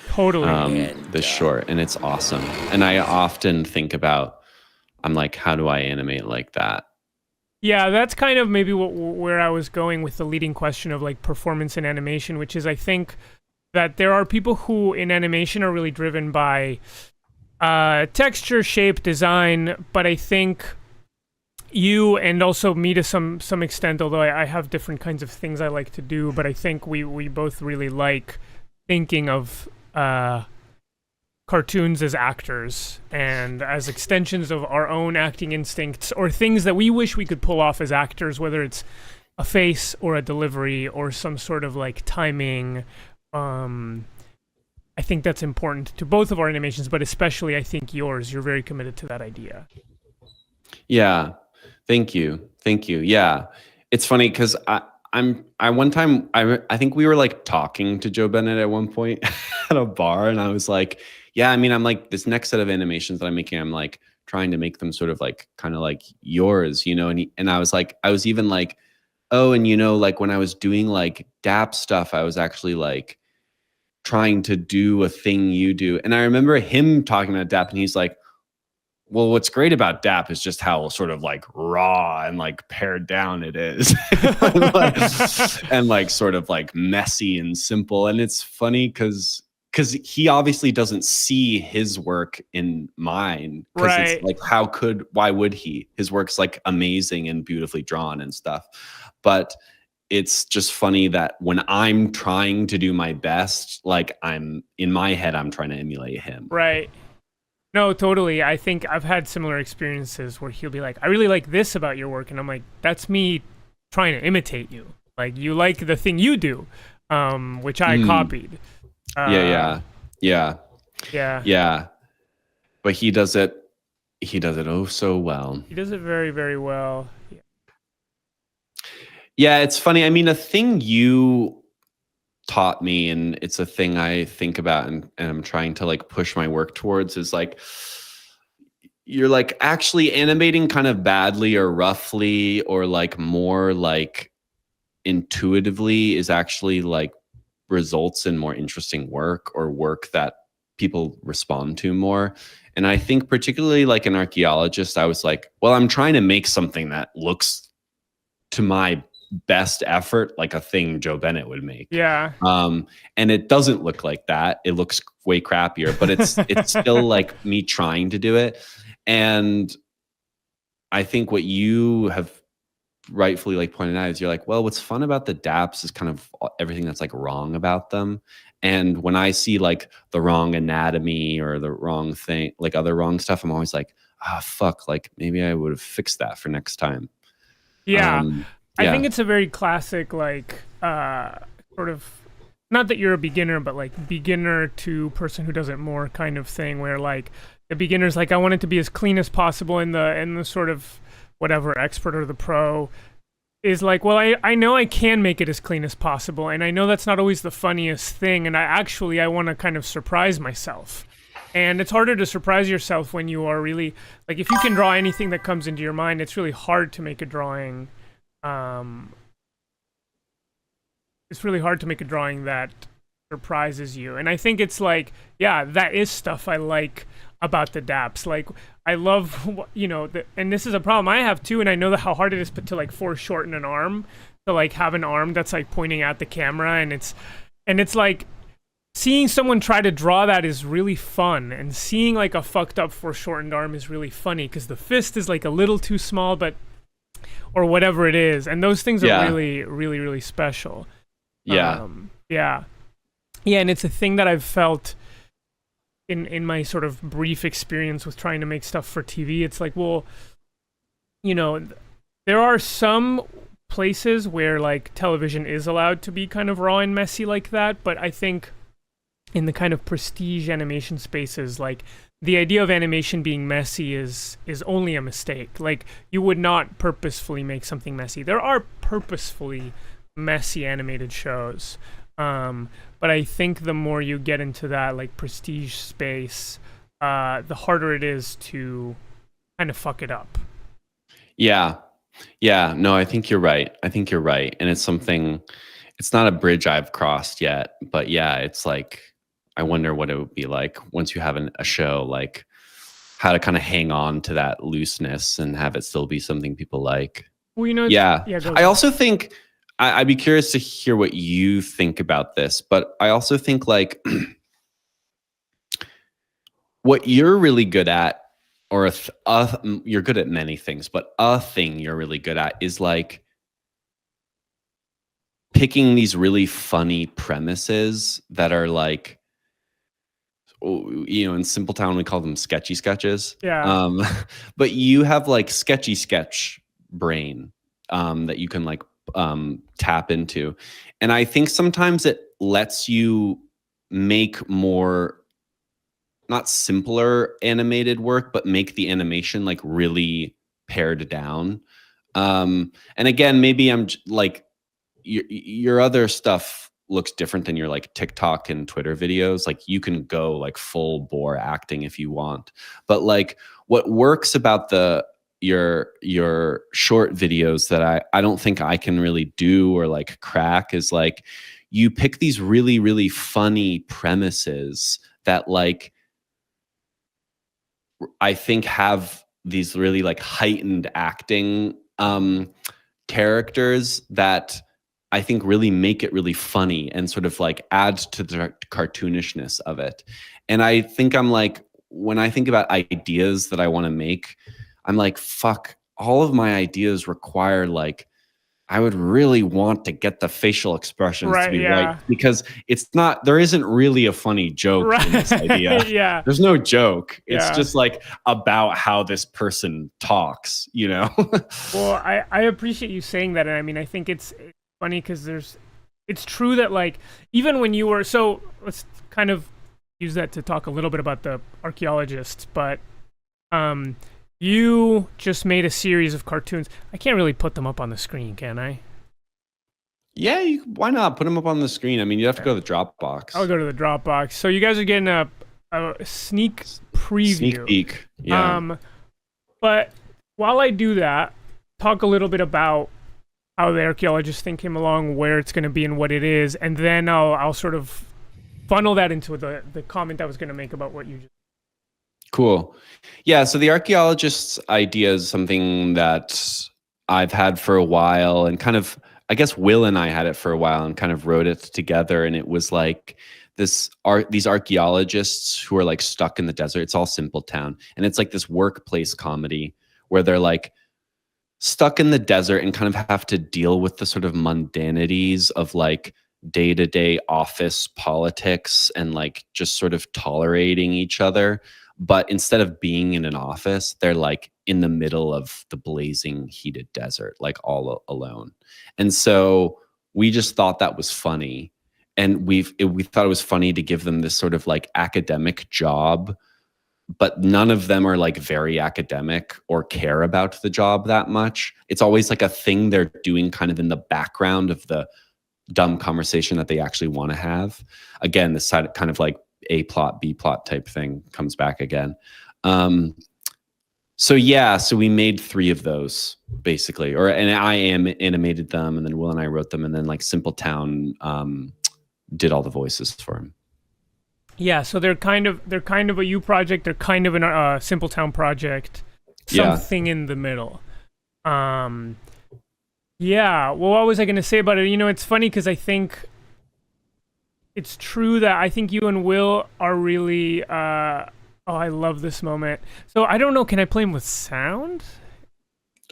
Totally. This short, and it's awesome. And I often think about, I'm like, how do I animate like that? Yeah, that's kind of maybe where I was going with the leading question of like performance in animation, which is I think that there are people who in animation are really driven by texture, shape, design, but I think you and also me to some extent, although I have different kinds of things I like to do, but I think we both really like thinking of cartoons as actors and as extensions of our own acting instincts, or things that we wish we could pull off as actors, whether it's a face or a delivery or some sort of like timing. I think that's important to both of our animations, but especially I think yours. You're very committed to that idea. Yeah. Thank you. Thank you. Yeah. It's funny because I one time I think we were like talking to Joe Bennett at one point at a bar, and I was like, yeah, I mean, I'm like, this next set of animations that I'm making, I'm like trying to make them sort of like kind of like yours, you know, and I was like, I was even like, oh, and you know, like when I was doing like DAP stuff, I was actually like trying to do a thing you do. And I remember him talking about DAP, and he's like, well, what's great about DAP is just how sort of like raw and like pared down it is. And like sort of like messy and simple. And it's funny because he obviously doesn't see his work in mine. Because Right. it's like, why would he? His work's like amazing and beautifully drawn and stuff. But it's just funny that when I'm trying to do my best, like I'm in my head, I'm trying to emulate him. Right. No, totally. I think I've had similar experiences where he'll be like, I really like this about your work. And I'm like, that's me trying to imitate you. Like, you like the thing you do, which I copied. Yeah. But he does it oh so well. He does it very, very well. Yeah. Yeah, it's funny. I mean, a thing you taught me, and it's a thing I think about and I'm trying to like push my work towards, is like, you're like actually animating kind of badly or roughly or like more like intuitively is actually like results in more interesting work, or work that people respond to more. And I think particularly like an archaeologist, I was like, well, I'm trying to make something that looks to my best effort like a thing Joe Bennett would make. Yeah. And it doesn't look like that. It looks way crappier, but it's still like me trying to do it. And I think what you have rightfully like pointed out is you're like, well, what's fun about the DAPs is kind of everything that's like wrong about them. And when I see like the wrong anatomy or the wrong thing, like other wrong stuff, I'm always like, fuck, like maybe I would have fixed that for next time. Yeah. Yeah. I think it's a very classic, like, sort of, not that you're a beginner, but like beginner to person who does it more kind of thing, where like the beginner's like, I want it to be as clean as possible, and the sort of whatever expert or the pro is like, well, I know I can make it as clean as possible, and I know that's not always the funniest thing, and I want to kind of surprise myself. And it's harder to surprise yourself when you are really, like, if you can draw anything that comes into your mind, it's really hard to make a drawing. It's really hard to make a drawing that surprises you. And I think it's like, yeah, that is stuff I like about the DAPs. Like, I love, you know, and this is a problem I have too, and I know how hard it is to like foreshorten an arm, to like have an arm that's like pointing at the camera, and it's like, seeing someone try to draw that is really fun, and seeing like a fucked up foreshortened arm is really funny because the fist is like a little too small, but or whatever it is, and those things are really, really, really special. Yeah. Yeah, and it's a thing that I've felt in my sort of brief experience with trying to make stuff for TV. It's like, well, you know, there are some places where like television is allowed to be kind of raw and messy like that, but I think in the kind of prestige animation spaces, like, the idea of animation being messy is only a mistake. Like, you would not purposefully make something messy. There are purposefully messy animated shows, but I think the more you get into that like prestige space, the harder it is to kind of fuck it up. Yeah. No, I think you're right. And it's something, it's not a bridge I've crossed yet, but yeah, it's like, I wonder what it would be like once you have a show, like how to kind of hang on to that looseness and have it still be something people like. Well, you know, I also think I'd be curious to hear what you think about this, but I also think like what you're really good at, or you're good at many things, but a thing you're really good at is like picking these really funny premises that are like in Simpletown we call them sketchy sketches. Yeah. But you have like sketchy sketch brain that you can like tap into, and I think sometimes it lets you make more, not simpler animated work, but make the animation like really pared down. And again, maybe like your other stuff looks different than your like TikTok and Twitter videos. Like you can go like full bore acting if you want, but like what works about your short videos that I don't think I can really do or like crack is like you pick these really, really funny premises that like I think have these really like heightened acting characters that I think really make it really funny and sort of like add to the cartoonishness of it. And I think I'm like, when I think about ideas that I want to make, I'm like, fuck, all of my ideas require like, I would really want to get the facial expressions to be right, because there isn't really a funny joke in this idea. Yeah. There's no joke. It's just like about how this person talks, you know? Well, I appreciate you saying that. And I mean, I think it's funny because it's true that like, even when you were, so let's kind of use that to talk a little bit about the Archaeologists, but you just made a series of cartoons. I can't really put them up on the screen, can I? Yeah, why not? Put them up on the screen. I mean, you have to go to the Dropbox. I'll go to the Dropbox. So you guys are getting a sneak preview. Sneak peek, yeah. But while I do that, talk a little bit about how the Archaeologist thing came along, where it's going to be and what it is, and then I'll sort of funnel that into the comment I was going to make about what you just. Cool. Yeah, so the Archaeologists idea is something that I've had for a while, and kind of, I guess Will and I had it for a while and kind of wrote it together, and it was like these archaeologists who are like stuck in the desert. It's all Simpletown, and it's like this workplace comedy where they're like stuck in the desert and kind of have to deal with the sort of mundanities of like day-to-day office politics and like just sort of tolerating each other. But instead of being in an office, they're like in the middle of the blazing heated desert, like all alone. And so we just thought that was funny. And we thought it was funny to give them this sort of like academic job, but none of them are like very academic or care about the job that much. It's always like a thing they're doing kind of in the background of the dumb conversation that they actually want to have. Again, this side kind of like A plot, B plot type thing comes back again. So we made 3 of those basically, and I animated them, and then Will and I wrote them, and then like Simpletown did all the voices for him. Yeah, so they're kind of a you project. They're kind of a Simpletown project. Something in the middle. Yeah. Well, what was I going to say about it? You know, it's funny because I think it's true that I think you and Will are really. I love this moment. So I don't know. Can I play them with sound?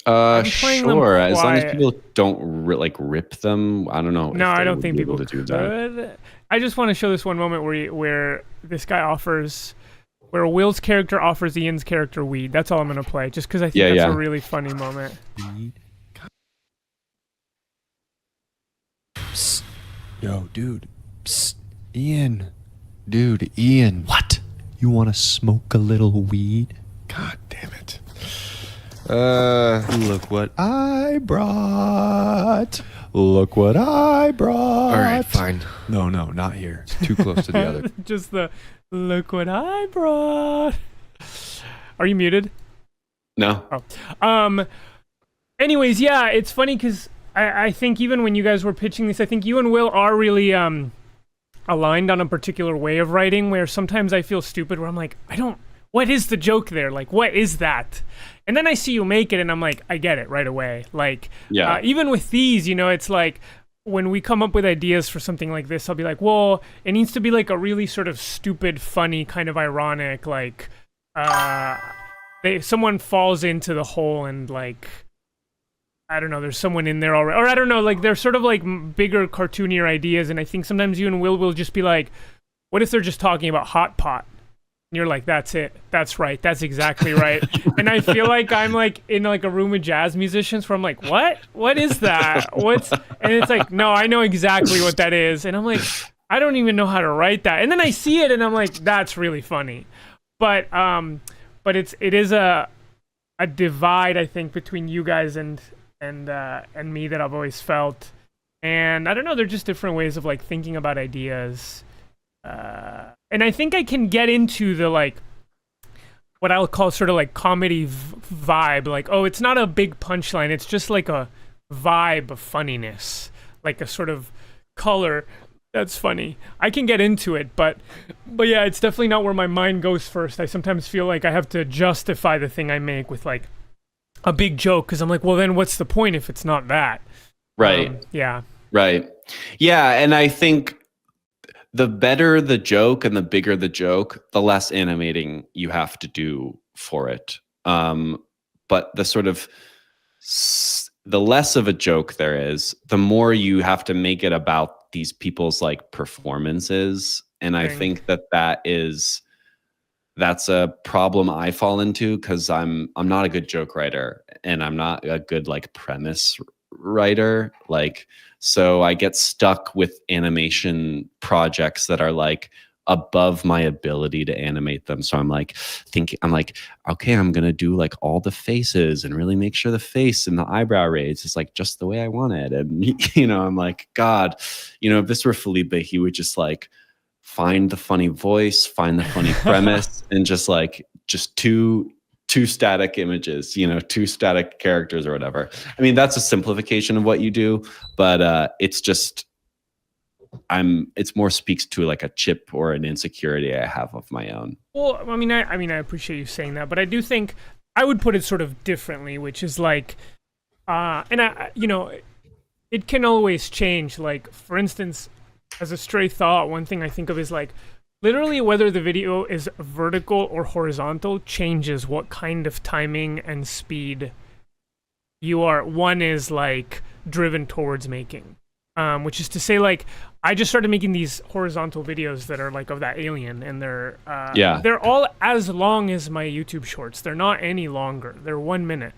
Sure. As long as people don't rip them. I don't know. No, I don't think people could do that. I just want to show this one moment where this guy where Will's character offers Ian's character weed. That's all I'm going to play, just because I think that's a really funny moment. Psst. Yo, dude. Psst. Ian. Dude, Ian. What? You want to smoke a little weed? God damn it. Look what I brought. Look what I brought. All right, fine. No, not here. It's too close to the other. Just the look what I brought. Are you muted? No. Oh. Anyways, yeah, it's funny because I think even when you guys were pitching this, I think you and Will are really aligned on a particular way of writing, where sometimes I feel stupid where I'm like, what is the joke there? Like, what is that? And then I see you make it and I'm like, I get it right away. Like, even with these, you know, it's like when we come up with ideas for something like this, I'll be like, well, it needs to be like a really sort of stupid, funny, kind of ironic, like, someone falls into the hole and like, I don't know, there's someone in there already, or I don't know, like they're sort of like bigger, cartoonier ideas. And I think sometimes you and Will just be like, what if they're just talking about hot pot? you're like, that's it. That's right. That's exactly right. And I feel like I'm like in like a room of jazz musicians where I'm like, what? What is that? And it's like, no, I know exactly what that is. And I'm like, I don't even know how to write that. And then I see it and I'm like, that's really funny. But it is a divide, I think, between you guys and me that I've always felt. And I don't know, they're just different ways of like thinking about ideas. And I think I can get into the like what I'll call sort of like comedy vibe. Like, oh, it's not a big punchline. It's just like a vibe of funniness, like a sort of color that's funny. I can get into it, but yeah, it's definitely not where my mind goes first. I sometimes feel like I have to justify the thing I make with like a big joke because I'm like, well, then what's the point if it's not that? Right. Yeah. Right. Yeah, and I think the better the joke and the bigger the joke, the less animating you have to do for it. But the sort of the less of a joke there is, the more you have to make it about these people's like performances. And I think that's a problem I fall into because I'm not a good joke writer and I'm not a good like premise writer. Like, so I get stuck with animation projects that are like above my ability to animate them. So I'm like, okay, I'm going to do like all the faces and really make sure the face and the eyebrow raise is like just the way I want it. And, you know, I'm like, God, you know, if this were Felipe, he would just like find the funny voice, find the funny premise, and just two static images, you know, two static characters or whatever. I mean, that's a simplification of what you do, but it's just, it's more speaks to like a chip or an insecurity I have of my own. Well, I mean, I appreciate you saying that, but I do think I would put it sort of differently, which is like, and I, you know, it can always change. Like, for instance, as a stray thought, one thing I think of is like, literally whether the video is vertical or horizontal changes what kind of timing and speed one is like driven towards making. Which is to say, like, I just started making these horizontal videos that are like of that alien, and they're all as long as my YouTube shorts. They're not any longer. They're 1 minute,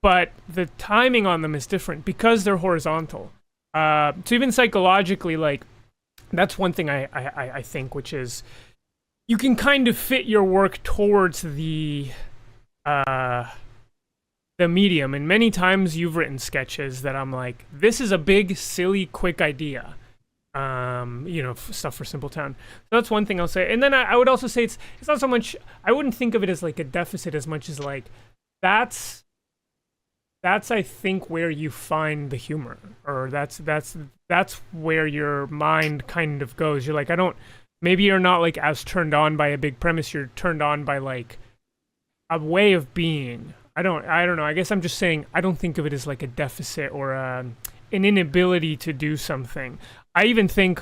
but the timing on them is different because they're horizontal. So even psychologically, like, that's one thing I think, which is you can kind of fit your work towards the medium. And many times you've written sketches that I'm like, this is a big, silly, quick idea. You know, stuff for Simple Town. So that's one thing I'll say. And then I would also say it's not so much, I wouldn't think of it as like a deficit as much as like, that's I think where you find the humor, or that's where your mind kind of goes. You're like, maybe you're not like as turned on by a big premise. You're turned on by like a way of being. I don't know. I guess I'm just saying I don't think of it as like a deficit or an inability to do something. I even think,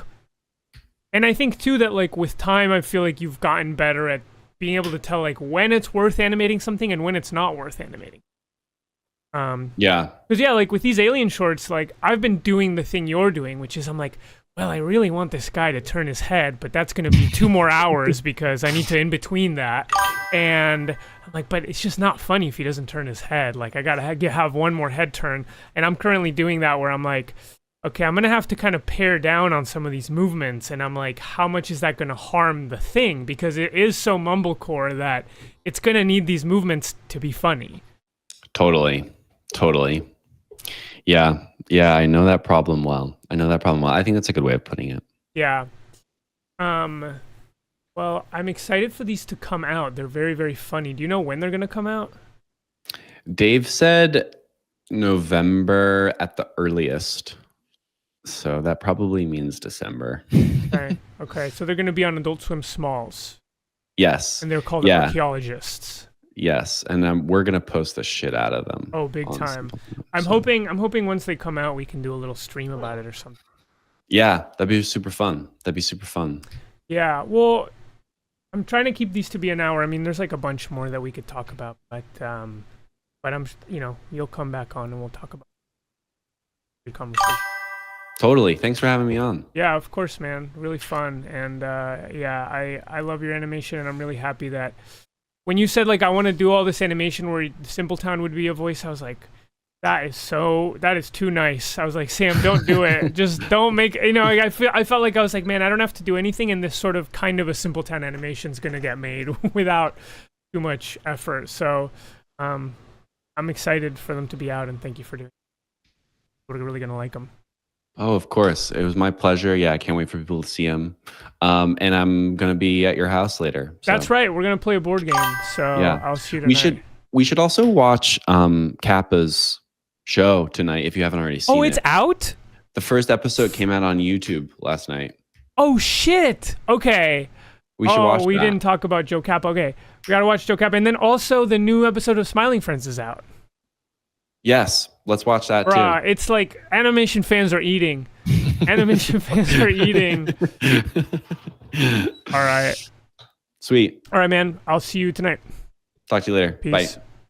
and I think too that like with time, I feel like you've gotten better at being able to tell like when it's worth animating something and when it's not worth animating. Yeah. Because yeah, like with these alien shorts, like I've been doing the thing you're doing, which is I'm like, well, I really want this guy to turn his head, but that's going to be 2 more hours because I need to in between that. And I'm like, but it's just not funny if he doesn't turn his head. Like I got to have one more head turn. And I'm currently doing that where I'm like, okay, I'm going to have to kind of pare down on some of these movements. And I'm like, how much is that going to harm the thing? Because it is so mumblecore that it's going to need these movements to be funny. Totally. Yeah, I know that problem well. I think that's a good way of putting it. Yeah. Well, I'm excited for these to come out. They're very, very funny. Do you know when they're going to come out? Dave said November at the earliest. So that probably means December. Okay. So they're going to be on Adult Swim Smalls. Yes. And they're called Archaeologists. Yes, and we're gonna post the shit out of them. Oh, big time! I'm hoping once they come out, we can do a little stream about it or something. Yeah, that'd be super fun. Yeah, well, I'm trying to keep these to be an hour. I mean, there's like a bunch more that we could talk about, but I'm, you'll come back on and we'll talk about the conversation. Totally. Thanks for having me on. Yeah, of course, man. Really fun. And yeah, I love your animation, and I'm really happy that when you said like I want to do all this animation where Simpletown would be a voice, I was like, that is too nice. I was like, Sam, don't do it. Just don't make, I felt like I was like, man, I don't have to do anything, and this sort of kind of a Simpletown animation is gonna get made without too much effort. So I'm excited for them to be out, and thank you for doing it. We're really gonna like them. Oh, of course. It was my pleasure. Yeah, I can't wait for people to see them. And I'm gonna be at your house later. So. That's right. We're gonna play a board game. So Yeah. I'll see you tonight. We should also watch Kappa's show tonight if you haven't already seen it. Oh, it's out? The first episode came out on YouTube last night. Oh shit. Okay. We should watch we that. didn't talk about Joe Kappa. Okay. We gotta watch Joe Kappa. And then also the new episode of Smiling Friends is out. Yes, let's watch that too. It's like animation fans are eating. Animation fans are eating. All right. Sweet. All right, man. I'll see you tonight. Talk to you later. Peace. Bye.